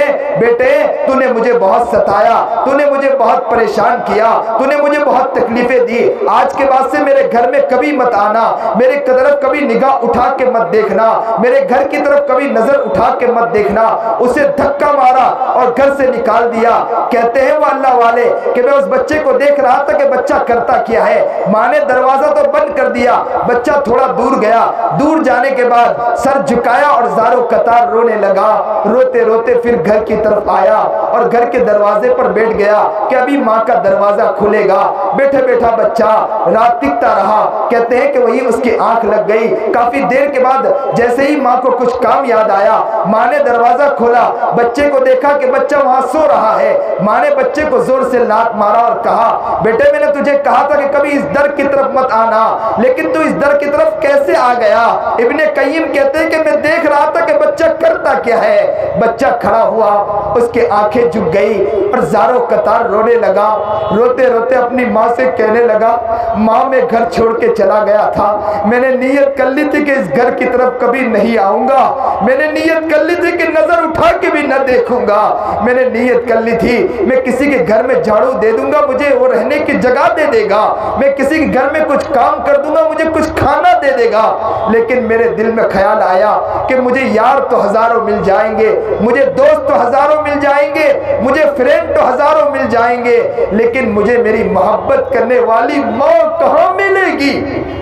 تو نے مجھے بہت ستایا، تو نے مجھے بہت پریشان کیا، تو نے مجھے بہت تکلیفیں دی، آج کے بعد سے میرے گھر میں کبھی مت آنا، میرے طرف کبھی نگاہ اٹھا کے مت دیکھنا، میرے گھر کی طرف کبھی نظر اٹھا کے مت دیکھنا۔ اسے دھکا مارا اور گھر سے نکال دیا۔ کہتے ہیں وہ اللہ والے کہ میں اس بچے کو دیکھ رہا تھا کہ بچہ کرتا کیا ہے، ماں نے دروازہ تو بند کر دیا، بچہ تھوڑا دور گیا، دور جانے کے بعد سر جھکایا اور زاروں قطار رونے لگا، روتے روتے پھر گھر کی طرف آیا اور گھر کے دروازے پر بیٹھ گیا کہ ابھی ماں کا دروازہ کھلے گا۔ بیٹھا بچہ رات تکتا رہا، کہتے ہیں کہ وہی اس کی آنکھ لگ گئی۔ کافی دیر کے بعد جیسے ہی ماں کو کچھ کام یاد آیا، ماں نے دروازہ کھولا، بچے کو دیکھا کہ بچہ وہاں سو رہا ہے۔ ماں نے بچے کو زور سے لات مارا اور کہا بیٹے میں نے تجھے کہا تھا کہ کبھی اس در کی طرف مت آنا، لیکن تو اس در کی طرف کیسے آ گیا؟ ابن قیم کہتے ہیں کہ میں دیکھ رہا تھا کہ بچہ کرتا کیا ہے۔ بچہ کھڑا ہوا، اس کے آنکھیں جھک گئی اور زاروں قطار رونے لگا، روتے روتے اپنی ماں سے کہنے لگا ماں میں گھر چھوڑ کے چلا گیا تھا، میں نے نیت کر لی تھی کہ اس گھر کی طرف کبھی نہیں آؤں گا، میں نے نیت کر لی تھی کہ نظر اٹھا کے بھی نہ دیکھوں گا، میں نے نیت کر لی تھی میں کسی کے گھر میں جھاڑو دے دوں گا مجھے وہ رہنے کی جگہ دے دے گا، میں کسی کے گھر میں کچھ کام کر دوں گا مجھے کچھ کھانا دے دے گا، لیکن میرے دل میں خیال آیا کہ مجھے یار تو ہزاروں مل جائیں گے، مجھے دوست تو ہزاروں مل جائیں گے، مجھے فرینڈ تو ہزاروں مل جائیں گے، لیکن مجھے میری محبت کرنے والی ماں کہاں ملے گی؟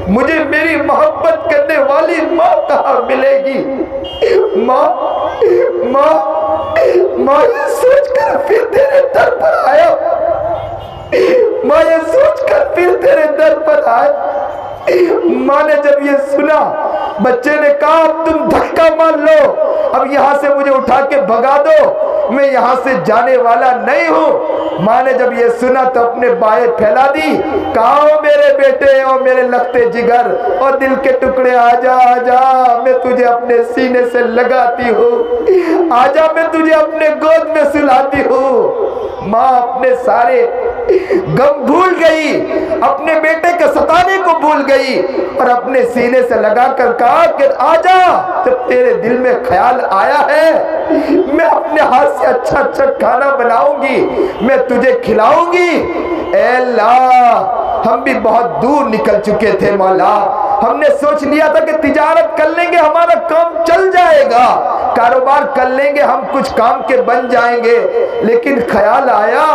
مجھے میری محبت کرنے والی ماں کہاں ملے گی؟ ماں یہ سوچ کر پھر تیرے در پر آیا، ماں یہ سوچ کر پھر تیرے در پر آیا۔ ماں نے جب یہ سنا، بچے نے کہا اب تم دھکا مان لو، اب یہاں سے مجھے اٹھا کے بھگا دو، میں یہاں سے جانے والا نہیں ہوں۔ ماں نے جب یہ سنا تو اپنے بائیں پھیلا دی، کہا او میرے بیٹے، او میرے لگتے جگر اور دل کے ٹکڑے، آجا آجا میں تجھے اپنے سینے سے لگاتی ہوں، آجا میں تجھے اپنے گود میں سلاتی ہوں۔ ماں اپنے سارے غم بھول گئی، اپنے بیٹے کے ستانے کو بھول گئی اور اپنے سینے سے لگا کر کہا کہ آجا، جب تیرے دل میں خیال آیا ہے میں اپنے ہاتھ سے اچھا اچھا کھانا بناؤں گی، میں تجھے کھلاؤں گی۔ اے اللہ ہم بھی بہت دور نکل چکے تھے مولا، ہم نے سوچ لیا تھا کہ تجارت کر لیں گے ہمارا کام چل جائے گا، کاروبار کر لیں گے ہم کچھ کام کے بن جائیں گے، لیکن خیال آیا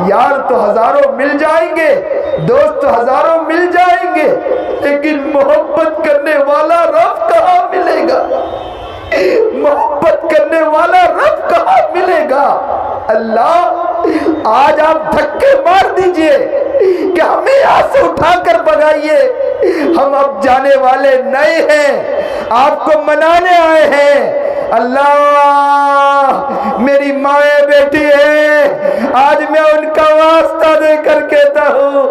یار تو ہزاروں مل جائیں گے، دوست تو ہزاروں مل جائیں گے، لیکن محبت کرنے والا رب کہاں ملے گا؟ محبت کرنے والا رب کہاں ملے گا؟ اللہ آج آپ دھکے مار دیجئے کہ ہمیں یہاں سے اٹھا کر بھگائیے، ہم اب جانے والے نہیں ہیں، آپ کو منانے آئے ہیں۔ اللہ میری مائیں بیٹی ہے، آج میں ان کا واسطہ دے کر کہتا ہوں،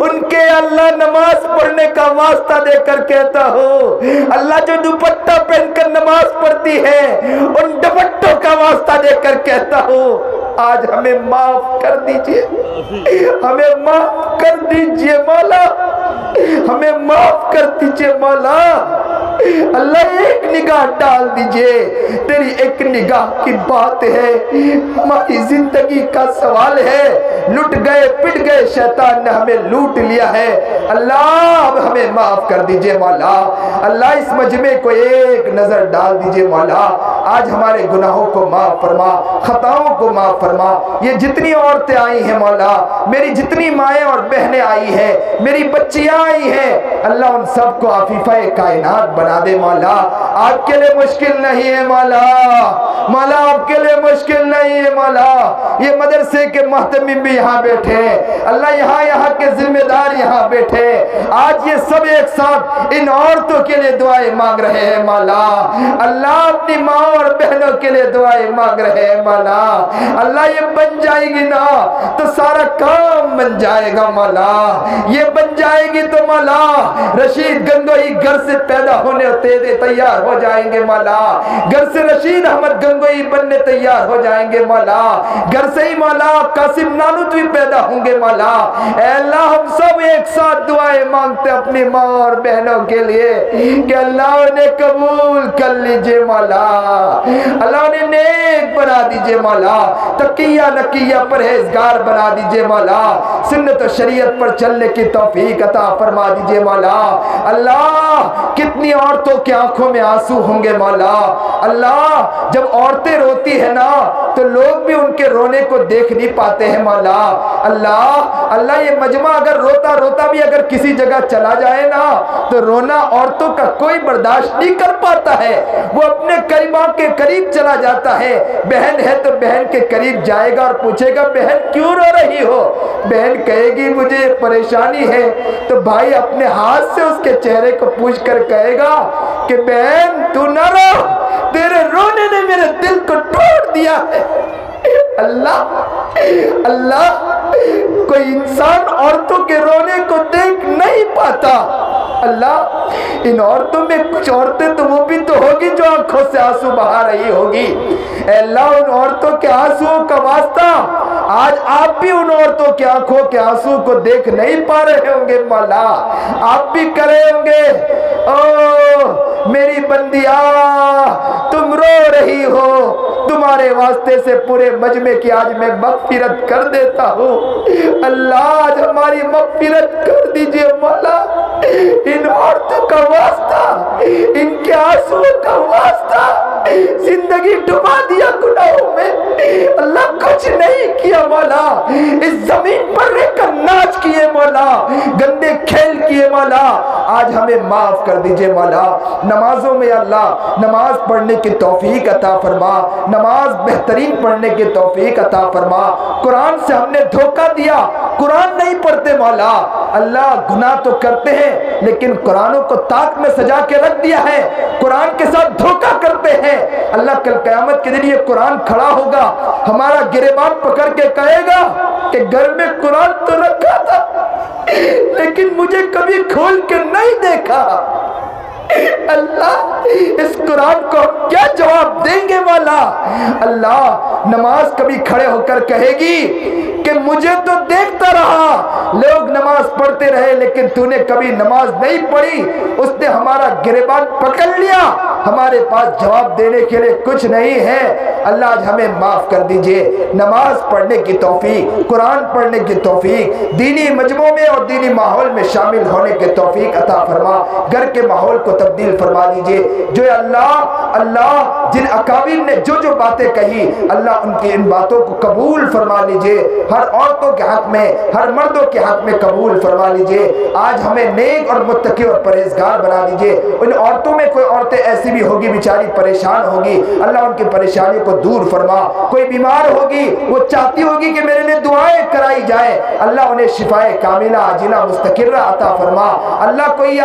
ان کے اللہ نماز پڑھنے کا واسطہ دے کر کہتا ہوں، اللہ جو دوپٹہ پہن کر نماز پڑھتی ہے ان دوپٹوں کا واسطہ دے کر کہتا ہوں آج ہمیں معاف کر دیجئے، ہمیں معاف کر دیجئے مولا، ہمیں معاف کر دیجئے مولا۔ اللہ ایک نگاہ ڈال دیجئے، تیری ایک نگاہ کی بات ہے، ہماری زندگی کا سوال ہے، لٹ گئے پٹ گئے، شیطان نے ہمیں لوٹ لیا ہے، اللہ اب ہمیں معاف کر دیجئے مولا، اللہ اس مجمع کو ایک نظر ڈال دیجئے مولا، آج ہمارے گناہوں کو معاف فرما، خطاؤں کو معاف فرما، یہ جتنی عورتیں آئی ہیں مولا، میری جتنی مائیں اور بہنیں آئی ہیں، میری بچیاں آئی ہیں، اللہ ان سب کو عفیفہ کائنات بنا دے مولا، آپ کے لیے مشکل نہیں ہے مولا، مولا آپ کے لیے مشکل نہیں ہے مولا، یہ مدرسے کے محتمم بھی یہاں بیٹھے ہیں، اللہ یہاں کے ذمہ دار یہاں بیٹھے، آج یہ سب ایک ساتھ ان عورتوں کے لیے دعائیں مانگ رہے ہیں مولا، اللہ اپنی ماں اور بہنوں کے لیے دعائیں مانگ رہے ہیں مولا، اللہ یہ بن جائے گی نا تو سارا کام بن جائے گا مولا، یہ بن جائے گی تو مولا رشید گنگوئی گھر سے پیدا ہونے تیار ہو جائیں گے مولا، گھر سے رشید احمد گنگوئی بننے تیار ہو جائیں گے مولا، گھر سے ہی مولا قاسم نانوتوی پیدا ہوں گے مولا، اے اللہ ہم سب ایک ساتھ دعائیں مانگتے اپنی ماں اور بہنوں کے لیے کہ اللہ انہیں قبول کر لیجئے مولا، اللہ انہیں نیک بنا دیجئے مولا، تقیہ نقیہ پرہیزگار بنا دیجئے مولا، سنت و شریعت پر چلنے کی توفیق عطا فرما دیجئے مولا، اللہ کتنی عورتوں کی آنکھوں میں آنسو ہوں گے مولا، اللہ جب عورتیں روتی ہیں نا تو لوگ بھی ان کے رونے کو دیکھ نہیں پاتے ہیں مولا، اللہ یہ مجمع اگر روتا روتا بھی اگر کسی جگہ چلا جائے نا تو رونا عورتوں کا کوئی برداشت نہیں کر پاتا ہے، وہ اپنے قریباں کے قریب چلا جاتا ہے، بہن ہے تو بہن کے قریب جائے گا اور پوچھے گا بہن کیوں رو رہی ہو، بہن کہے گی مجھے پریشانی ہے، تو بھائی اپنے ہاتھ سے اس کے چہرے کو پوچھ کر کہے گا کہ بہن تو نہ رو، تیرے رونے نے میرے دل کو توڑ دیا ہے، اللہ کوئی انسان عورتوں کے رونے کو دیکھ نہیں پاتا، اللہ ان عورتوں میں کچھ عورتیں تو وہ بھی تو ہوگی جو آنکھوں سے آنسو بہا رہی ہوگی، اے اللہ ان عورتوں کے آنسوؤں کا واسطہ آج آپ بھی ان عورتوں کے آنکھوں کے آنسو کو دیکھ نہیں پا رہے ہوں گے مولا، آپ بھی کرے ہوں گے او میری بندیا تم رو رہی ہو، تمہارے واسطے سے پورے مجمع کی آج میں مغفرت کر دیتا ہوں، اللہ آج ہماری مغفرت کر دیجئے مولا، ان عورتوں کا واسطہ ان کے آنسو کا واسطہ زندگی ڈبا دیا گناہوں میں، اللہ کچھ نہیں کیا مولا، اس زمین پر رہ کر ناچ کیے مولا، گندے کھیل کیے مولا، آج ہمیں معاف کر دیجئے مولا، نمازوں میں اللہ نماز پڑھنے کی توفیق عطا فرما، نماز بہترین پڑھنے کی توفیق عطا فرما، قرآن سے ہم نے دھوکہ دیا، قرآن نہیں پڑھتے مولا، اللہ گناہ تو کرتے ہیں لیکن قرآنوں کو تاک میں سجا کے رکھ دیا ہے، قرآن کے ساتھ دھوکہ کرتے ہیں، اللہ کل قیامت کے دن یہ قرآن کھڑا ہوگا، ہمارا گریبان پکڑ کے کہے گا کہ گھر میں قرآن تو رکھا تھا لیکن مجھے کبھی کھول کے نہیں دیکھا، اللہ اس قرآن کو ہم کیا جواب دیں گے مولا، اللہ نماز کبھی کھڑے ہو کر کہے گی کہ مجھے تو دیکھتا رہا، لوگ نماز پڑھتے رہے لیکن تو نے کبھی نماز نہیں پڑھی، اس نے ہمارا گریبان پکڑ لیا، ہمارے پاس جواب دینے کے لیے کچھ نہیں ہے، اللہ آج ہمیں معاف کر دیجئے، نماز پڑھنے کی توفیق، قرآن پڑھنے کی توفیق، دینی مجموعوں میں اور دینی ماحول میں شامل ہونے کی توفیق عطا فرما، گھر کے ماحول کو تبدیل فرما دیجئے، جو اللہ جن اکابر نے جو باتیں کہی اللہ ان کی ان باتوں کو قبول فرما لیجئے، ہر عورتوں کے حق میں ہر مردوں کے حق میں قبول فرما لیجئے، آج ہمیں نیک اور متقی اور پرہیزگار بنا دیجئے، ان عورتوں میں کوئی عورتیں ایسی بھی ہوگی بیچاری پریشان ہوگی، اللہ ان کی پریشانیوں کو دور فرما، کوئی بیمار ہوگی وہ چاہتی ہوگی کہ میرے لیے دعائیں کرائی جائے، اللہ انہیں شفائے کاملہ عاجلہ مستقرہ عطا فرما، اللہ کوئی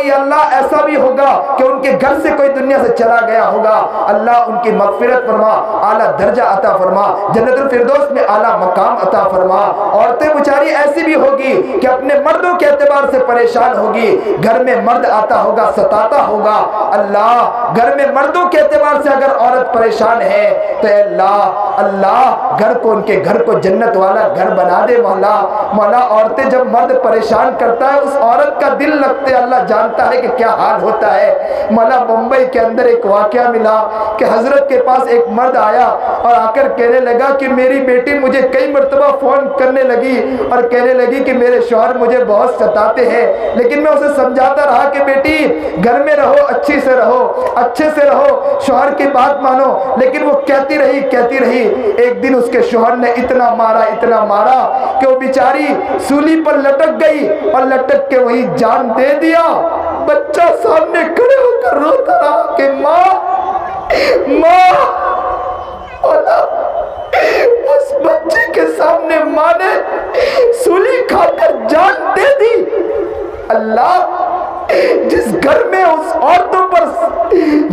ایسا بھی ہوگا کہ ان کے گھر سے کوئی دنیا سے چلا گیا ہوگا، اللہ ان کی مغفرت فرما، اعلیٰ درجہ عطا فرما، جنت الفردوس میں اعلیٰ مقام عطا فرما۔ عورتیں بیچاری ایسی بھی ہوگی کہ اپنے مردوں کے اعتبار سے پریشان ہوگی، گھر میں مرد آتا ہوگا ستاتا ہوگا، اللہ گھر میں مردوں کے اعتبار سے اگر عورت پریشان ہے تو اے اللہ گھر کو، ان کے گھر کو جنت والا گھر بنا دے مولا۔ مولا عورتیں جب مرد پریشان کرتا ہے اس عورت کا دل لگتے اللہ جانتا ہے کہ کیا حال ہوتا ہے۔ مولا ممبئی کے اندر ایک واقعہ ملا کہ حضرت کے پاس ایک مرد آیا اور آ کر کہنے لگا کہ میری بیٹی مجھے کئی مرتبہ فون کرنے لگی اور کہنے لگی کہ میرے شوہر مجھے بہت ستاتے ہیں، لیکن میں اسے سمجھاتا رہا کہ بیٹی گھر میں رہو، اچھی سے رہو، اچھے سے رہو، شوہر کی بات مانو، لیکن وہ کہتی رہی۔ ایک دن اس کے شوہر نے اتنا مارا کہ وہ بیچاری سولی پر لٹک گئی اور لٹک کے وہی جان دے دیا۔ بچہ سامنے کھڑے ہو کر روتا رہا کہ ماں اس بچے کے سامنے ماں نے سولی کھا کر جان دے دی۔ اللہ جس گھر میں اس عورتوں پر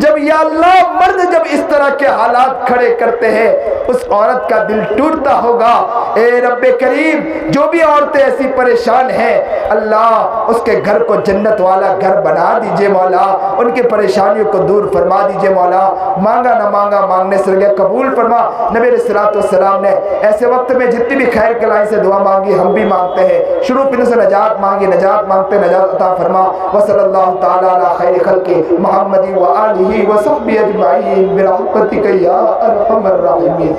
جب یا اللہ مرد جب اس طرح کے حالات کھڑے کرتے ہیں اس عورت کا دل ٹوٹتا ہوگا۔ اے رب کریم جو بھی عورتیں ایسی پریشان ہیں اللہ اس کے گھر کو جنت والا گھر بنا دیجئے مولا، ان کی پریشانیوں کو دور فرما دیجئے مولا۔ مانگا نہ مانگا مانگنے سے لگے قبول فرما۔ نبی علیہ الصلوۃ والسلام نے ایسے وقت میں جتنی بھی خیر کلائی سے دعا مانگی ہم بھی مانگتے ہیں، شروع پھر سے نجات مانگی، نجات مانگتے نجات عطا فرما۔ وصلی اللہ تعالی علی خیر خلق محمد و آلہ و صحبہ اجمعین برحمتک یا ارحم الراحمین۔